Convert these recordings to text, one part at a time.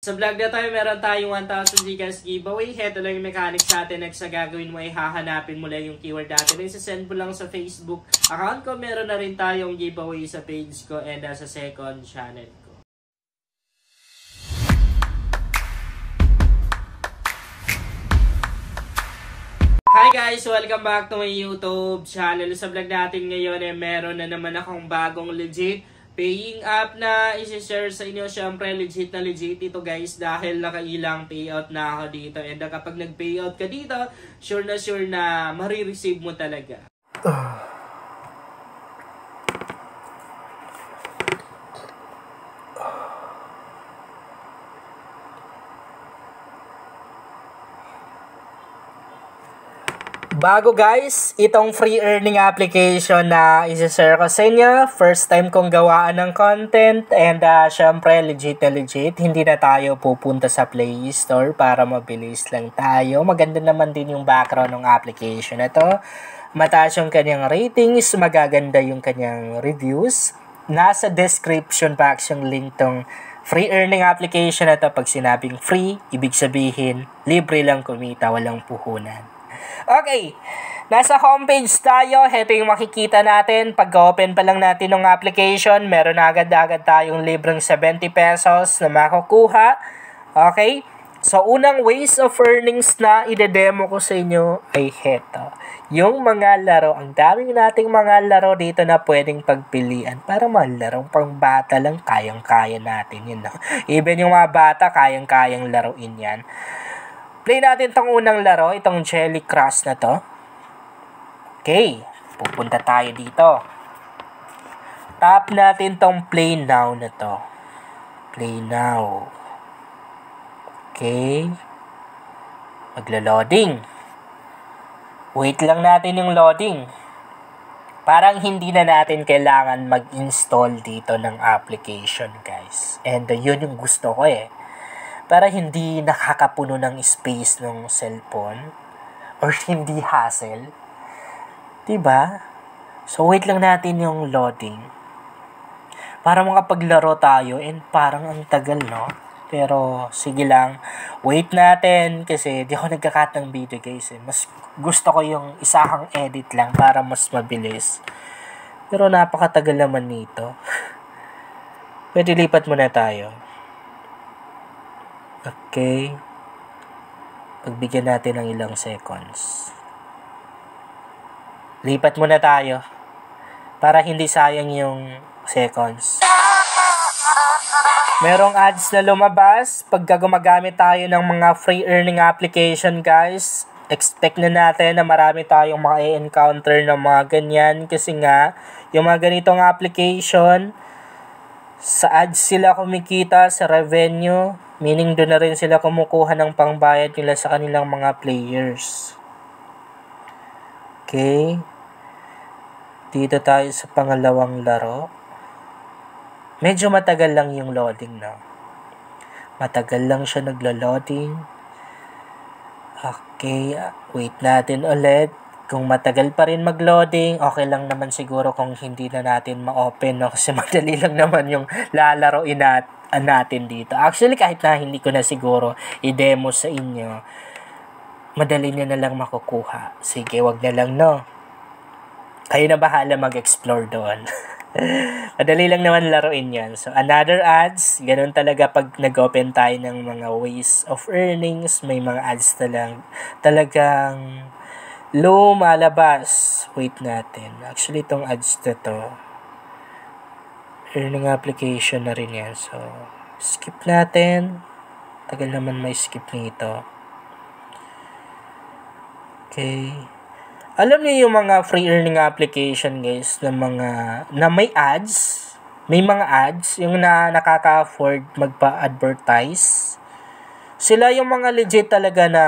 Sa vlog na tayo, meron tayong 1,000 Gcash giveaway. Heto lang yung mechanics natin. Next na gagawin mo ay hahanapin mo lang yung keyword natin. Isasend mo lang sa Facebook account ko. Meron na rin tayong giveaway sa page ko and sa second channel ko. Hi guys! Welcome back to my YouTube channel. Sa vlog natin ngayon meron na naman akong bagong legit paying app na isi-share sa inyo. Syempre legit na legit ito guys dahil nakailang payout na ako dito. And kapag nag-payout ka dito, sure na marireceive mo talaga. Bago guys, itong free earning application na isi-share ko sa inyo. First time kong gawaan ng content and syempre legit na legit. Hindi na tayo pupunta sa Play Store para mabilis lang tayo. Maganda naman din yung background ng application na to. Mataas yung kanyang ratings, magaganda yung kanyang reviews. Nasa description box yung link tong free earning application na to. Pag sinabing free, ibig sabihin libre lang kumita, walang puhunan. Okay, nasa homepage tayo. Ito yung makikita natin. Pag-open pa lang natin ng application, meron na agad-agad tayong libreng 70 pesos na makukuha. Okay, so unang ways of earnings na ide-demo ko sa inyo ay heto. Yung mga laro, ang daming nating mga laro dito na pwedeng pagpilian para mga larong pang bata lang, kayang-kaya natin yun. No? Even yung mga bata, kayang-kayang laruin yan. Play natin itong unang laro, itong Jelly Crush na to. Okay, pupunta tayo dito. Tap natin itong Play Now na to. Play Now. Okay. Maglo-loading. Wait lang natin yung loading. Parang hindi na natin kailangan mag-install dito ng application, guys. And yun yung gusto ko para hindi nakakapuno ng space ng cellphone or hindi hassle. Diba? So, wait lang natin yung loading. Para makapaglaro tayo and parang ang tagal, no? Pero, sige lang. Wait natin kasi di ako nagka-cut ng video, guys. Mas gusto ko yung isahang edit lang para mas mabilis. Pero napakatagal naman nito. Pwede lipat muna tayo. Okay. Pagbigyan natin ng ilang seconds. Lipat muna tayo. Para hindi sayang yung seconds. Merong ads na lumabas. Pagka gumagamit tayo ng mga free earning application guys, expect na natin na marami tayong ma-encounter na mga ganyan. Kasi nga, yung mga ganitong application, sa ads sila kumikita, sa revenue. Meaning doon na rin sila kumukuha ng pangbayad nila sa kanilang mga players. Okay. Dito tayo sa pangalawang laro. Medyo matagal lang yung loading, no? Matagal lang siya naglo-loading. Okay. Wait natin ulit. Kung matagal pa rin mag-loading, okay lang naman siguro kung hindi na natin ma-open, no? Kasi madali lang naman yung lalaroin natin dito. Actually, kahit na hindi ko na siguro i-demo sa inyo, madali nyo na lang makukuha. Sige, wag na lang, no? Kayo na bahala mag-explore doon. Madali lang naman laruin yan. So, another ads. Ganun talaga pag nag-open tayo ng mga ways of earnings. May mga ads talagang lumalabas. Wait natin. Actually, itong ads na to, earning application na rin yan. So, skip natin. Tagal naman may skip nito. Okay. Alam niyo yung mga free earning application guys na may ads. May mga ads yung nakaka-afford magpa-advertise. Sila yung mga legit talaga na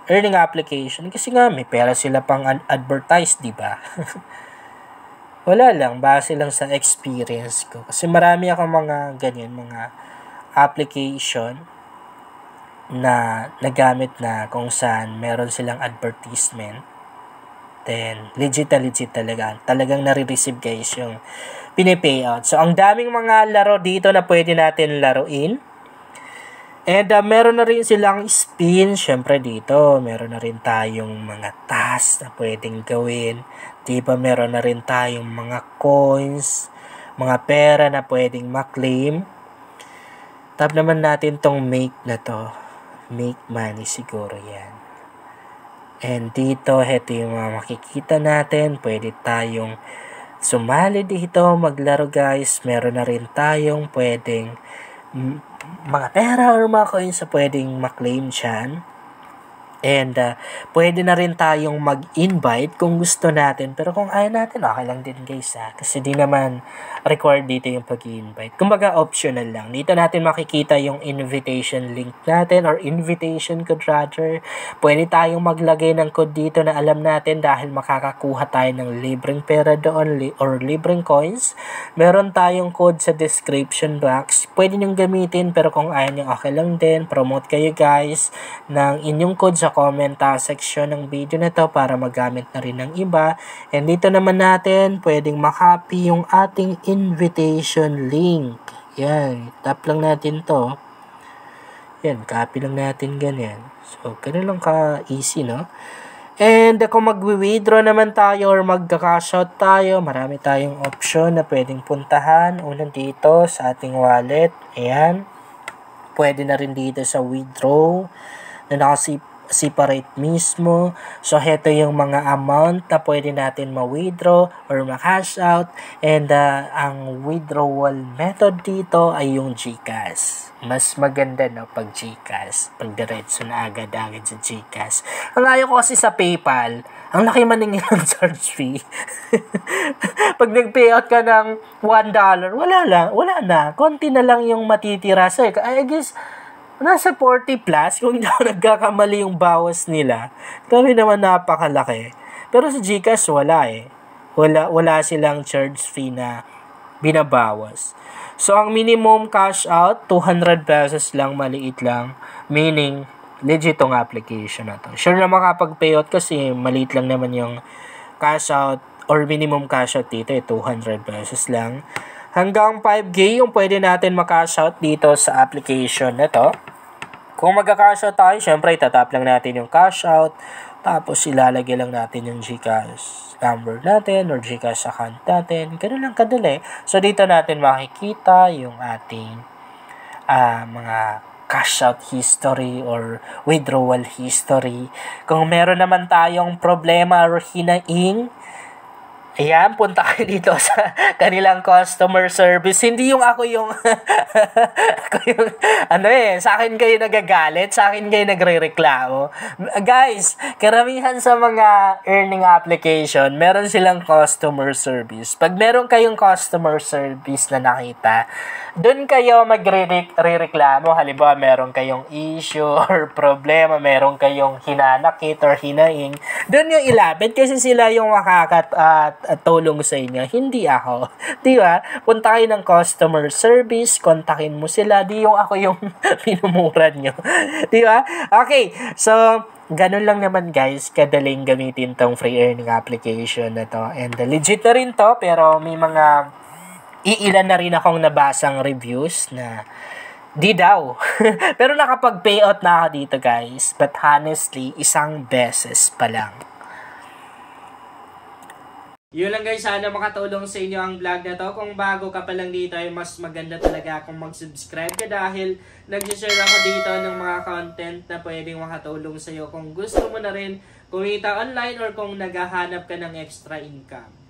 earning application kasi nga may pera sila pang advertise, di ba? Wala lang, base lang sa experience ko. Kasi marami akong mga ganyan, mga application na nagamit na kung saan meron silang advertisement. Then, legit talaga. Talagang nare-receive guys yung pinipayout. So, ang daming mga laro dito na pwede natin laruin. And meron na rin silang spin. Syempre dito, meron na rin tayong mga task na pwedeng gawin. Diba, meron na rin tayong mga coins, mga pera na pwedeng maklaim. Tap naman natin tong make na to. Make money siguro yan. And dito, ito yung mga makikita natin. Pwede tayong sumali dito, maglaro guys. Meron na rin tayong pwedeng mga pera or mga coins na pwedeng maklaim dyan. And pwede na rin tayong mag-invite kung gusto natin. Pero kung ayaw natin, okay lang din guys kasi di naman required dito yung pag-invite. Kumbaga optional lang. Dito natin makikita yung invitation link natin or invitation code rather. Pwede tayong maglagay ng code dito na alam natin dahil makakakuha tayo ng libreng pera doon or libreng coins. Meron tayong code sa description box. Pwede nyong gamitin pero kung ayaw nyo okay lang din. Promote kayo guys ng inyong code sa comment section ng video na to para magamit na rin ng iba. And dito naman natin pwedeng makopy yung ating invitation link. Yan, tap lang natin to. Yan, copy lang natin ganyan. So, ganun lang ka-easy, no? And kung mag-withdraw naman tayo or magka-cash out tayo, marami tayong option na pwedeng puntahan. Unang dito sa ating wallet. Ayan. Pwede na rin dito sa withdraw na separate mismo. So, heto yung mga amount na pwede natin ma-withdraw or ma-cash out. And ang withdrawal method dito ay yung GCash. Mas maganda no pag GCash. Pag diretso na agad-agad sa GCash. Ang ayaw ko kasi sa PayPal, ang laki maningin ng charge fee. Pag nag-payout ka ng $1, wala na. Konti na lang yung matitira sa'yo. I guess, nasa 40 plus, kung hindi ako nagkakamali yung bawas nila. Grabe naman napakalaki. Pero sa GCash, wala eh. Wala silang charge fee na binabawas. So, ang minimum cash out, 200 pesos lang, maliit lang. Meaning, legit tong application na to. Sure na makapag-payout kasi maliit lang naman yung cash out or minimum cash out dito, 200 pesos lang. Hanggang 5K yung pwede natin makash out dito sa application na to. Kung magka-cash out tayo, syempre itatap lang natin yung cash out. Tapos ilalagay lang natin yung GCash number natin or GCash account natin. Ganun lang kadali. So dito natin makikita yung ating mga cash out history or withdrawal history. Kung meron naman tayong problema or hinaing, ayan, punta kayo dito sa kanilang customer service. Hindi yung ako yung sa akin kayo nagagalit, sa akin kayo nagrereklamo. Guys, karamihan sa mga earning application, meron silang customer service. Pag meron kayong customer service na nakita, doon kayo magrereklamo. Halimbawa, meron kayong issue or problema, meron kayong hinanakit or hinaing. Doon yung ilapit kasi sila yung tulong sa inyo, hindi ako. Di ba? Punta kayo ng customer service, kontakin mo sila, di yung ako yung minumura nyo. Di ba? Okay, so, ganun lang naman guys, kadaling gamitin tong free earning application na to. And legit na rin to, pero may mga iilan na rin akong nabasang reviews na di daw. Pero nakapag-payout na ako dito guys. But honestly, isang beses pa lang. Yun lang guys, sana makatulong sa inyo ang vlog na to. Kung bago ka pa lang dito ay mas maganda talaga kung mag-subscribe ka dahil nag-share ako dito ng mga content na pwedeng makatulong sa iyo kung gusto mo na rin kumita online or kung naghahanap ka ng extra income.